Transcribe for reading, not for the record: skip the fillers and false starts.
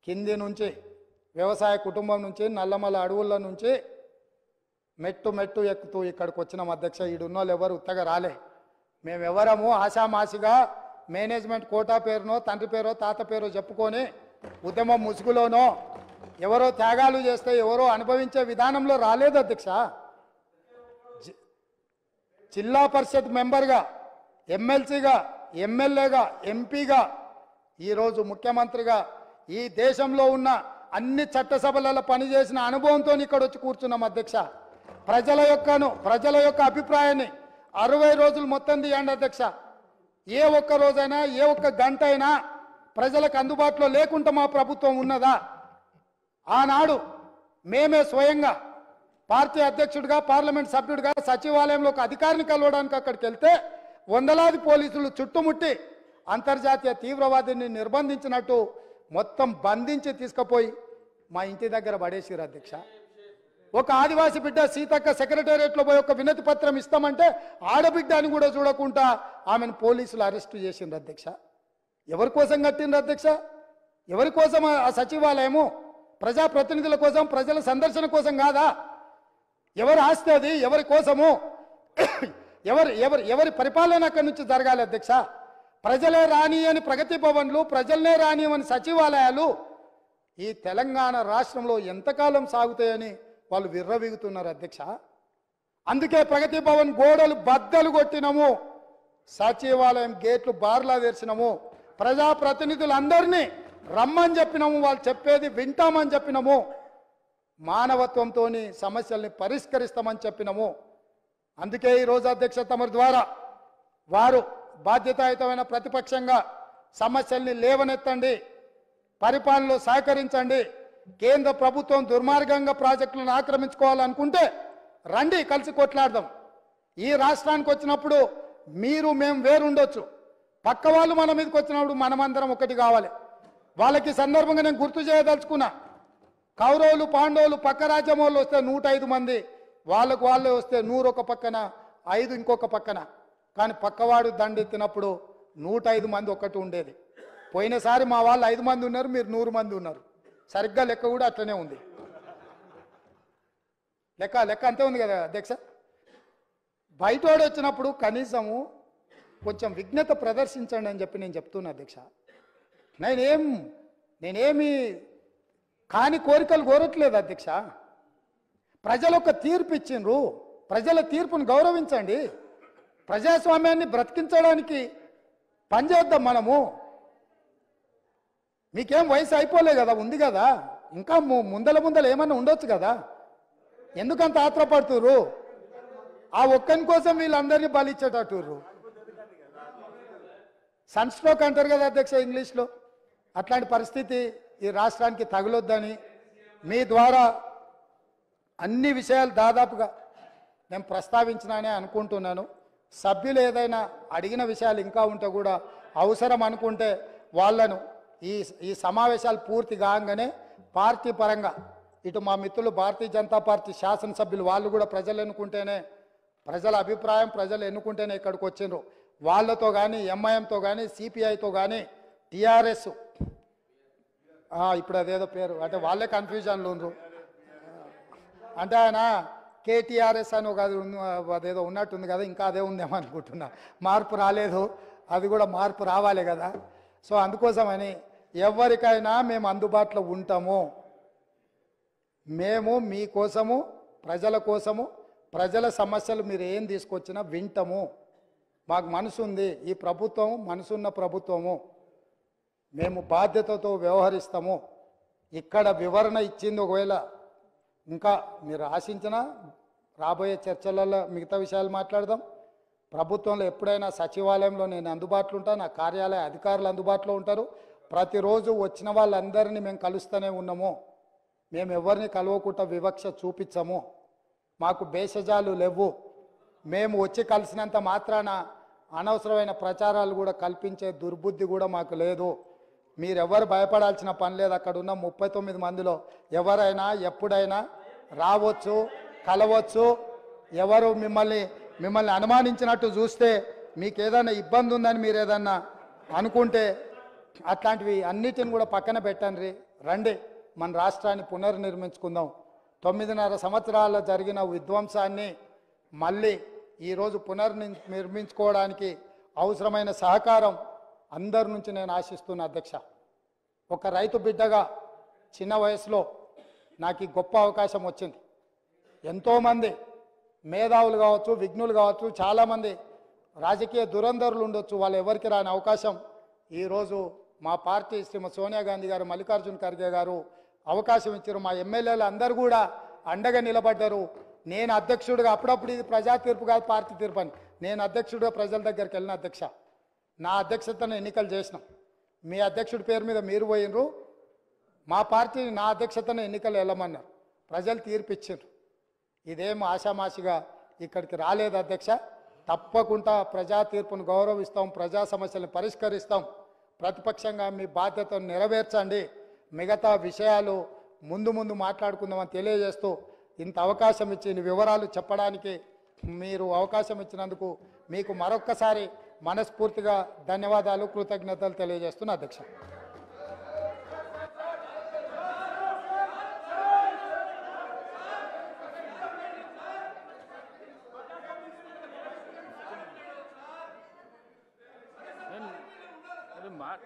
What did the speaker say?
కింది నుంచి వ్యవసాయ కుటుంబం నుంచి నల్లమల అడవుల నుంచి మెట్టు మెట్టు ఎక్కుతూ ఇక్కడికి వచ్చినాం అధ్యక్ష. ఈడున్న వాళ్ళు ఎవరు ఉత్తగా రాలే. మేమెవరము ఆశామాసిగా మేనేజ్మెంట్ కోటా పేరునో తండ్రి పేరో తాత పేరో చెప్పుకొని ఉద్యమం ముసుగులోనో ఎవరో త్యాగాలు చేస్తే ఎవరో అనుభవించే విధానంలో రాలేదు అధ్యక్ష. జిల్లా పరిషత్ మెంబర్గా, ఎమ్మెల్సీగా, ఎమ్మెల్యేగా, ఎంపీగా, ఈరోజు ముఖ్యమంత్రిగా ఈ దేశంలో ఉన్న అన్ని చట్టసభలలో పనిచేసిన అనుభవంతో ఇక్కడ వచ్చి కూర్చున్నాం అధ్యక్ష. ప్రజల యొక్క అభిప్రాయాన్ని 60 రోజులు మొత్తం తీయండి అధ్యక్ష. ఏ ఒక్క రోజైనా ఏ ఒక్క గంట అయినా ప్రజలకు అందుబాటులో లేకుండా మా ప్రభుత్వం ఉన్నదా? ఆనాడు మేమే స్వయంగా పార్టీ అధ్యక్షుడిగా, పార్లమెంట్ సభ్యుడిగా సచివాలయంలో ఒక అధికారిని కలవడానికి అక్కడికి వెళ్తే వందలాది పోలీసులు చుట్టుముట్టి అంతర్జాతీయ తీవ్రవాదిని నిర్బంధించినట్టు మొత్తం బంధించి తీసుకుపోయి మా ఇంటి దగ్గర పడేసిరు అధ్యక్ష. ఒక ఆదివాసి బిడ్డ సీతక్క సెక్రటేరియట్లో పోయి ఒక వినతి పత్రం ఇస్తామంటే ఆడబిడ్డ అని కూడా చూడకుండా ఆమెను పోలీసులు అరెస్టు చేసిండ్రు అధ్యక్ష. ఎవరి కోసం కట్టిండ్రు అధ్యక్ష? ఎవరి కోసం ఆ సచివాలయము? ప్రజాప్రతినిధుల కోసం, ప్రజల సందర్శన కోసం కాదా? ఎవరి ఆస్తి అది? ఎవరి కోసము? ఎవరి పరిపాలన అక్కడి నుంచి జరగాలి అధ్యక్ష? ప్రజలే రాని అని ప్రగతి భవన్లు, ప్రజలనే రాని అని సచివాలయాలు ఈ తెలంగాణ రాష్ట్రంలో ఎంతకాలం సాగుతాయని వాళ్ళు విర్రవీగుతున్నారు అధ్యక్ష. అందుకే ప్రగతి భవన్ గోడలు బద్దలు కొట్టినము, సచివాలయం గేట్లు బార్లా తెరిచినము, ప్రజాప్రతినిధులందరినీ రమ్మని చెప్పినాము, వాళ్ళు చెప్పేది వింటామని చెప్పినాము, మానవత్వంతో సమస్యల్ని పరిష్కరిస్తామని చెప్పినాము. అందుకే ఈరోజు అధ్యక్ష తమరి ద్వారా వారు బాధ్యతాయుతమైన ప్రతిపక్షంగా సమస్యల్ని లేవనెత్తండి, పరిపాలనలో సహకరించండి. కేంద్ర ప్రభుత్వం దుర్మార్గంగా ప్రాజెక్టులను ఆక్రమించుకోవాలనుకుంటే రండి, కలిసి కొట్లాడదాం. ఈ రాష్ట్రానికి వచ్చినప్పుడు మీరు మేము వేరుండొచ్చు, పక్క వాళ్ళు మన మీదకి వచ్చినప్పుడు మనమందరం ఒకటి కావాలి. వాళ్ళకి సందర్భంగా నేను గుర్తు చేయదలుచుకున్నా, కౌరవులు పాండవులు పక్క రాజ్యం వాళ్ళు వస్తే 105 మంది, వాళ్ళకు వాళ్ళే వస్తే 100 ఒక పక్కన, 5 ఇంకొక పక్కన. కానీ పక్కవాడు దండెత్తినప్పుడు 105 మంది ఒక్కటి ఉండేది. పోయినసారి మా వాళ్ళు 5 మంది ఉన్నారు, మీరు 100 మంది ఉన్నారు. సరిగ్గా లెక్క కూడా అట్లనే ఉంది. లెక్క అంతే ఉంది కదా అధ్యక్ష. బయటోడు వచ్చినప్పుడు కనీసము కొంచెం విఘ్నత ప్రదర్శించండి అని చెప్పి నేను చెప్తున్నా అధ్యక్ష. నేనేమి కాని కోరికలు కోరట్లేదు అధ్యక్ష. ప్రజలు ఒక తీర్పు ఇచ్చిండ్రు, ప్రజల తీర్పును గౌరవించండి. ప్రజాస్వామ్యాన్ని బ్రతికించడానికి పనిచేద్దాం మనము. మీకేం వయసు అయిపోలే కదా, ఉంది కదా, ఇంకా ముందల ఏమన్నా ఉండొచ్చు కదా, ఎందుకంత ఆత్రపడుతుర్రు? ఆ ఒక్కని కోసం వీళ్ళందరినీ బలిచ్చేటట్టుర్రు. సన్ స్ట్రోక్ అంటారు కదా అధ్యక్ష ఇంగ్లీష్లో. అట్లాంటి పరిస్థితి ఈ రాష్ట్రానికి తగలొద్దని మీ ద్వారా అన్ని విషయాలు దాదాపుగా నేను ప్రస్తావించినానే అనుకుంటున్నాను. సభ్యులు ఏదైనా అడిగిన విషయాలు ఇంకా ఉంటే కూడా అవసరం అనుకుంటే వాళ్ళను ఈ సమావేశాలు పూర్తి కాగానే పార్టీ పరంగా ఇటు మా మిత్రులు భారతీయ జనతా పార్టీ శాసనసభ్యులు వాళ్ళు కూడా ప్రజలు ఎన్నుకుంటేనే, ప్రజల అభిప్రాయం ప్రజలు ఎన్నుకుంటేనే ఇక్కడికి వచ్చిండ్రు. వాళ్ళతో కానీ, ఎంఐఎంతో కానీ, సిపిఐతో కానీ, టీఆర్ఎస్ ఇప్పుడు అదేదో పేరు అంటే వాళ్ళే కన్ఫ్యూజన్లు ఉండ్రు. అంటే ఆయన కేటీఆర్ఎస్ అని ఒక అదేదో ఉన్నట్టుంది కదా, ఇంకా అదే ఉందేమో అనుకుంటున్నా. మార్పు రాలేదు, అది కూడా మార్పు రావాలి కదా. సో అందుకోసమని ఎవరికైనా మేము అందుబాటులో ఉంటాము. మేము మీకోసము, ప్రజల కోసము, ప్రజల సమస్యలు మీరు ఏం తీసుకొచ్చినా వింటాము. మాకు మనసు ఉంది, ఈ ప్రభుత్వం మనసున్న ప్రభుత్వము, మేము బాధ్యతతో వ్యవహరిస్తాము. ఇక్కడ వివరణ ఇచ్చింది ఒకవేళ ఇంకా మీరు ఆశించినా రాబోయే చర్చలలో మిగతా విషయాలు మాట్లాడదాం. ప్రభుత్వంలో ఎప్పుడైనా సచివాలయంలో నేను అందుబాటులో ఉంటాను, నా కార్యాలయ అధికారులు అందుబాటులో ఉంటారు. ప్రతిరోజు వచ్చిన వాళ్ళందరినీ మేము కలుస్తూనే ఉన్నాము. మేము ఎవరిని కలవకుండా వివక్ష చూపించము, మాకు భేషజాలు లేవు. మేము వచ్చి కలిసినంత మాత్రాన అనవసరమైన ప్రచారాలు కూడా కల్పించే దుర్బుద్ధి కూడా మాకు లేదు. మీరెవరు భయపడాల్సిన పని లేదు. అక్కడ ఉన్న 39 మందిలో ఎవరైనా ఎప్పుడైనా రావచ్చు, కలవచ్చు. ఎవరు మిమ్మల్ని అనుమానించినట్టు చూస్తే, మీకు ఏదైనా ఇబ్బంది ఉందని మీరు ఏదన్నా అనుకుంటే అట్లాంటివి అన్నిటిని కూడా పక్కన పెట్టండి, రండి మన రాష్ట్రాన్ని పునర్నిర్మించుకుందాం. 9.5 సంవత్సరాల జరిగిన విధ్వంసాన్ని మళ్ళీ ఈరోజు పునర్నిర్మించుకోవడానికి అవసరమైన సహకారం అందరి నుంచి నేను ఆశిస్తున్నా అధ్యక్ష. ఒక రైతు బిడ్డగా చిన్న వయసులో నాకు ఈ గొప్ప అవకాశం వచ్చింది. ఎంతోమంది మేధావులు కావచ్చు, విఘ్నులు కావచ్చు, చాలామంది రాజకీయ దురంధరులు ఉండొచ్చు, వాళ్ళు ఎవరికి రాని అవకాశం ఈరోజు మా పార్టీ శ్రీమతి సోనియా గాంధీ గారు, మల్లికార్జున ఖర్గే గారు అవకాశం ఇచ్చారు. మా ఎమ్మెల్యేలు అందరూ కూడా అండగా నిలబడ్డారు. నేను అధ్యక్షుడిగా, అప్పుడప్పుడు ఇది ప్రజా తీర్పు కాదు పార్టీ తీర్పు అని, నేను అధ్యక్షుడిగా ప్రజల దగ్గరికి వెళ్ళిన అధ్యక్ష. నా అధ్యక్షతను ఎన్నికలు చేసినాం. మీ అధ్యక్షుడి పేరు మీద మీరు పోయినరు, మా పార్టీ నా అధ్యక్షతను ఎన్నికలు వెళ్ళమన్నారు. ప్రజలు తీర్పు ఇచ్చారు. ఇదేం ఆషామాషిగా ఇక్కడికి రాలేదు అధ్యక్ష. తప్పకుండా ప్రజా తీర్పును గౌరవిస్తాం, ప్రజా సమస్యలను పరిష్కరిస్తాం. ప్రతిపక్షంగా మీ బాధ్యతను నెరవేర్చండి, మిగతా విషయాలు ముందు ముందు మాట్లాడుకుందామని తెలియజేస్తూ ఇంత అవకాశం ఇచ్చి వివరాలు చెప్పడానికి మీరు అవకాశం ఇచ్చినందుకు మీకు మరొక్కసారి మనస్ఫూర్తిగా ధన్యవాదాలు, కృతజ్ఞతలు తెలియజేస్తున్నా అధ్యక్ష. अरे मार